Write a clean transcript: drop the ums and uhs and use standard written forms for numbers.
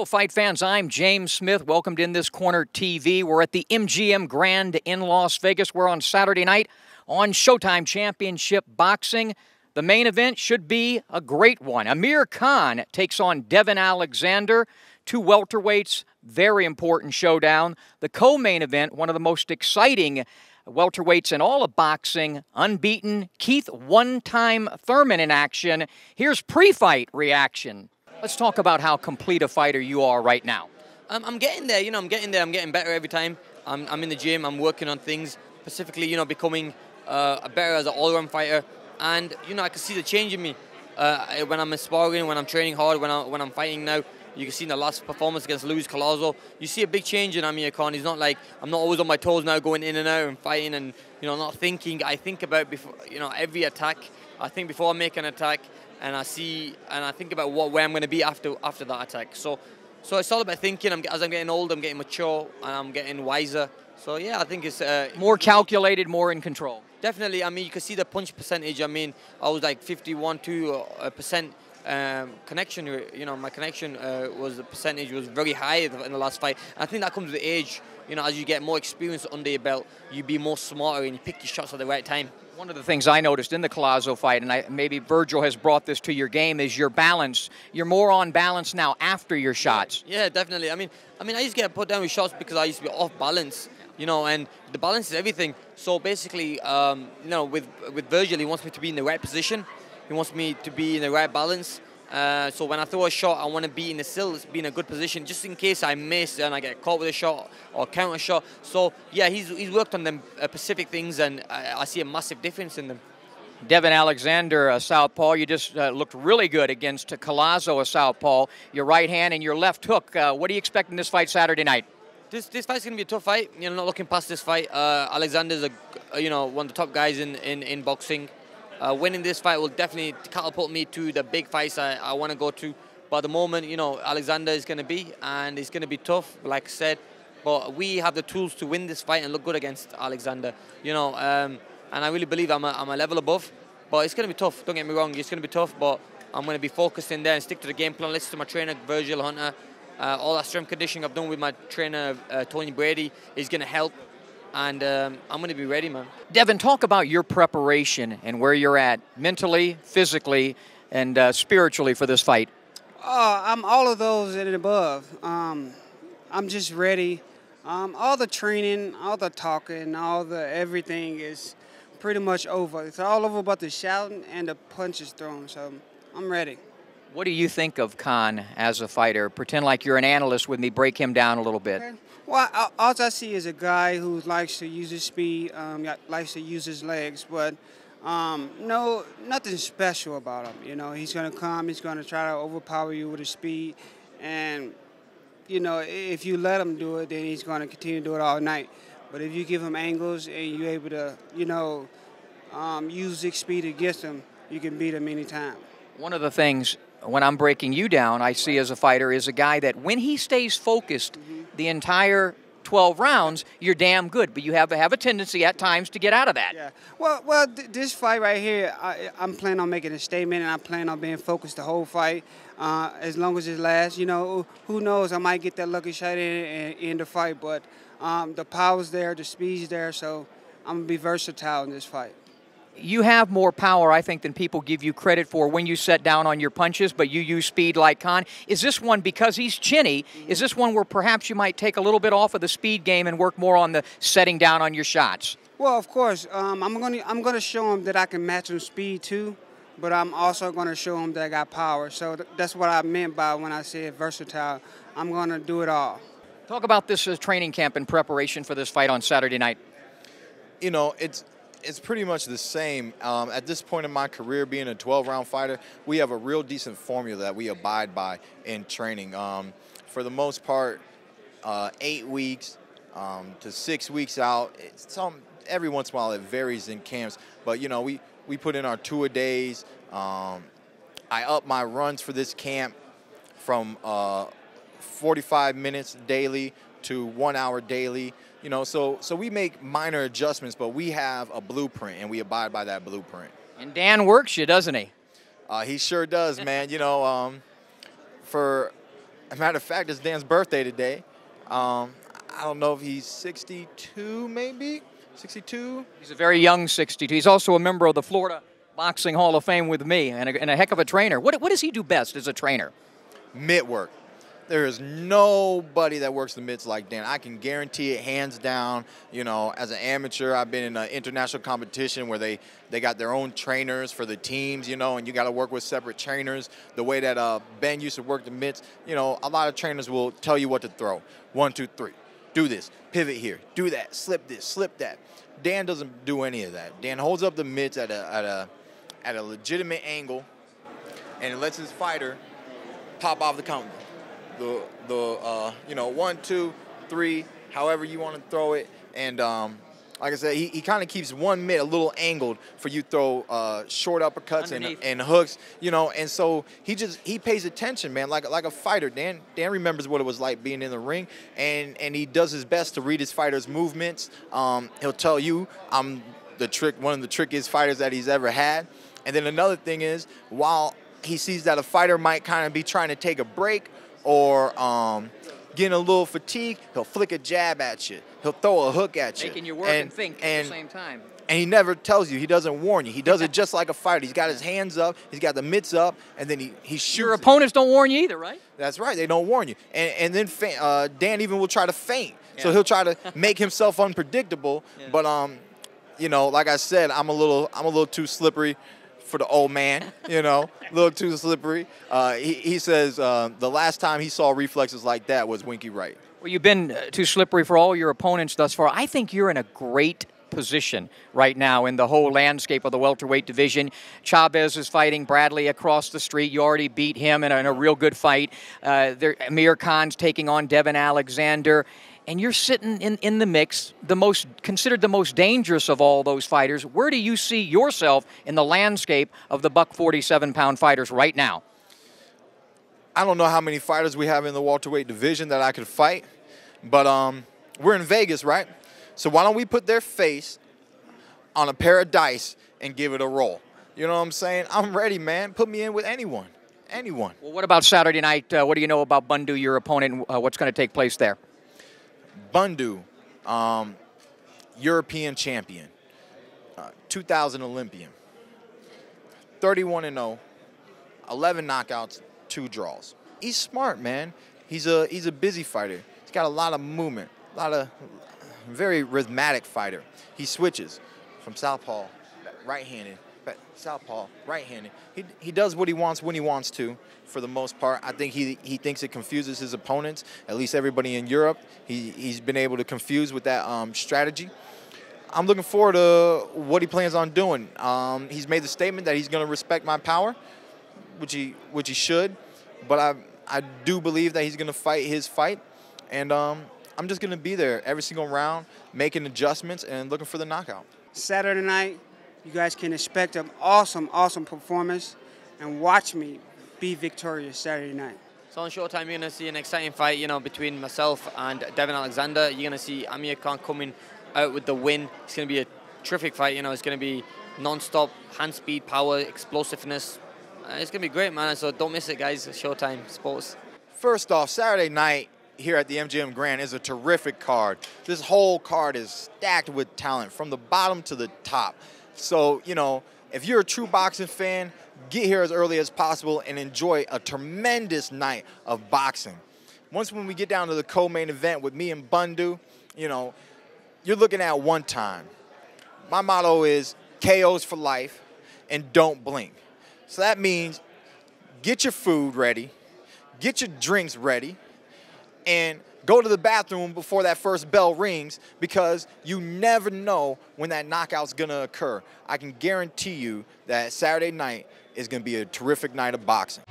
Hello, fight fans. I'm James Smith. Welcome to In This Corner TV. We're at the MGM Grand in Las Vegas. We're on Saturday night on Showtime Championship Boxing. The main event should be a great one. Amir Khan takes on Devon Alexander. Two welterweights, very important showdown. The co-main event, one of the most exciting welterweights in all of boxing, unbeaten Keith one-time Thurman in action. Here's pre-fight reaction. Let's talk about how complete a fighter you are right now. I'm getting there, I'm getting there. I'm getting better every time. I'm in the gym, I'm working on things, specifically, becoming better as an all-round fighter. And, I can see the change in me when I'm sparring, when I'm training hard, when I'm fighting now. You can see in the last performance against Luis Collazo, you see a big change in Amir Khan. He's not like, I'm not always on my toes now, going in and out and fighting and, not thinking. I think about before, every attack. I think before I make an attack, and I think about where I'm going to be after that attack. So it's all about thinking. As I'm getting older, I'm getting mature and I'm getting wiser. So yeah, I think it's more calculated, more in control. Definitely. I mean, you can see the punch percentage. I mean, I was like 51% connection. My connection the percentage was very high in the last fight. And I think that comes with age. As you get more experience under your belt, you be more smarter and you pick your shots at the right time. One of the things I noticed in the Collazo fight, and maybe Virgil has brought this to your game, is your balance. You're more on balance now after your shots. Yeah, definitely. I mean, I used to get put down with shots because I used to be off balance, and the balance is everything. So basically, with Virgil, he wants me to be in the right position. He wants me to be in the right balance. So when I throw a shot, I want to be in the still, be in a good position, just in case I miss and I get caught with a shot or counter shot. So yeah, he's worked on them specific things, and I see a massive difference in them. Devon Alexander, a southpaw, you just looked really good against Collazo, a southpaw. Your right hand and your left hook. What do you expect in this fight Saturday night? This fight's gonna be a tough fight. Not looking past this fight. Alexander's one of the top guys in boxing. Winning this fight will definitely catapult me to the big fights I want to go to. But at the moment, Alexander is going to be, and it's going to be tough, like I said. But we have the tools to win this fight and look good against Alexander. And I really believe I'm a level above. But it's going to be tough. Don't get me wrong, it's going to be tough. But I'm going to be focused in there and stick to the game plan. Listen to my trainer, Virgil Hunter. All that strength conditioning I've done with my trainer, Tony Brady, is going to help. And I'm going to be ready, man. Devon, talk about your preparation and where you're at mentally, physically, and spiritually for this fight. I'm all of those and above. I'm just ready. All the training, all the talking, everything is pretty much over. It's all over but the shouting and the punches thrown, so I'm ready. What do you think of Khan as a fighter? Pretend like you're an analyst with me. Break him down a little bit. Okay. Well, all I see is a guy who likes to use his speed, likes to use his legs, but no, nothing special about him. He's going to come, he's going to try to overpower you with his speed, and, if you let him do it, then he's going to continue to do it all night. But if you give him angles and you're able to, use his speed against him, you can beat him anytime. One of the things, when I'm breaking you down, I see as a fighter is a guy that when he stays focused the entire 12 rounds, you're damn good. But you have a tendency at times to get out of that. Yeah. Well, this fight right here, I'm planning on making a statement, and I plan on being focused the whole fight as long as it lasts. Who knows? I might get that lucky shot in and end the fight. But the power's there, the speed's there, so I'm going to be versatile in this fight. You have more power, I think, than people give you credit for when you set down on your punches, but you use speed like Khan. Is this one, because he's chinny, is this one where perhaps you might take a little bit off of the speed game and work more on the setting down on your shots? Well, of course. I'm gonna show him that I can match him speed too, but I'm also going to show him that I got power. So that's what I meant by when I said versatile. I'm going to do it all. Talk about this training camp in preparation for this fight on Saturday night. It's pretty much the same. At this point in my career, being a 12-round fighter, we have a real decent formula that we abide by in training. For the most part, 8 weeks to 6 weeks out. Every once in a while it varies in camps, but we put in our two-a-days. I up my runs for this camp from 45 minutes daily to 1 hour daily. So we make minor adjustments, but we have a blueprint, and we abide by that blueprint. And Dan works you, doesn't he? He sure does, man. For As a matter of fact, it's Dan's birthday today. I don't know if he's 62, maybe 62. He's a very young 62. He's also a member of the Florida Boxing Hall of Fame with me, and a heck of a trainer. What does he do best as a trainer? Mitt work. There is nobody that works the mitts like Dan. I can guarantee it, hands down. You know, as an amateur, I've been in an international competition where they got their own trainers for the teams, you know, and you got to work with separate trainers. The way that Ben used to work the mitts, you know, a lot of trainers will tell you what to throw. 1, 2, 3. Do this. Pivot here. Do that. Slip this. Slip that. Dan doesn't do any of that. Dan holds up the mitts at a legitimate angle, and it lets his fighter pop off the counter. You know, 1, 2, 3, however you want to throw it. And like I said, he kind of keeps one mitt a little angled for you throw short uppercuts and hooks, you know. And so he pays attention, man, like a fighter. Dan remembers what it was like being in the ring, and he does his best to read his fighters' movements. He'll tell you, I'm one of the trickiest fighters that he's ever had. And then another thing is, while he sees that a fighter might kind of be trying to take a break or getting a little fatigued, he'll flick a jab at you. He'll throw a hook at you. Making you work and think at the same time. And he never tells you. He doesn't warn you. He does it just like a fighter. He's got his hands up. He's got the mitts up, and then he shoots. Your opponents don't warn you either, right? That's right. They don't warn you. And then Dan even will try to feint. Yeah. So he'll try to make himself unpredictable. Yeah. But you know, like I said, I'm a little too slippery for the old man, you know, a little too slippery. He says the last time he saw reflexes like that was Winky Wright. Well, you've been too slippery for all your opponents thus far. I think you're in a great position right now in the whole landscape of the welterweight division. Chavez is fighting Bradley across the street. You already beat him in a real good fight. Amir Khan's taking on Devon Alexander. And you're sitting in the mix, considered the most dangerous of all those fighters. Where do you see yourself in the landscape of the buck 47-pound fighters right now? I don't know how many fighters we have in the welterweight division that I could fight, but we're in Vegas, right? So why don't we put their face on a pair of dice and give it a roll? You know what I'm saying? I'm ready, man. Put me in with anyone. Anyone. Well, what about Saturday night? What do you know about Bundu, your opponent? What's going to take place there? Bundu, European champion, 2000 Olympian, 31-0, 11 knockouts, 2 draws. He's smart, man. He's a busy fighter. He's got a lot of movement, very rhythmic fighter. He switches from southpaw, right-handed, southpaw, right-handed. He does what he wants when he wants to, for the most part. I think he thinks it confuses his opponents, at least everybody in Europe. He's been able to confuse with that strategy. I'm looking forward to what he plans on doing. He's made the statement that he's going to respect my power, which he should, but I do believe that he's going to fight his fight, and I'm just going to be there every single round, making adjustments and looking for the knockout. Saturday night, you guys can expect an awesome, awesome performance, and watch me be victorious Saturday night. So on Showtime, you're going to see an exciting fight, you know, between myself and Devon Alexander. You're going to see Amir Khan coming out with the win. It's going to be a terrific fight, you know. It's going to be non-stop, hand speed, power, explosiveness. It's going to be great, man. So don't miss it, guys. Showtime Sports. First off, Saturday night here at the MGM Grand is a terrific card. This whole card is stacked with talent from the bottom to the top. So, you know, if you're a true boxing fan, get here as early as possible and enjoy a tremendous night of boxing. When we get down to the co-main event with me and Bundu, you know, you're looking at one time. My motto is KOs for life and don't blink. So that means get your food ready, get your drinks ready, and go to the bathroom before that first bell rings, because you never know when that knockout's going to occur. I can guarantee you that Saturday night is going to be a terrific night of boxing.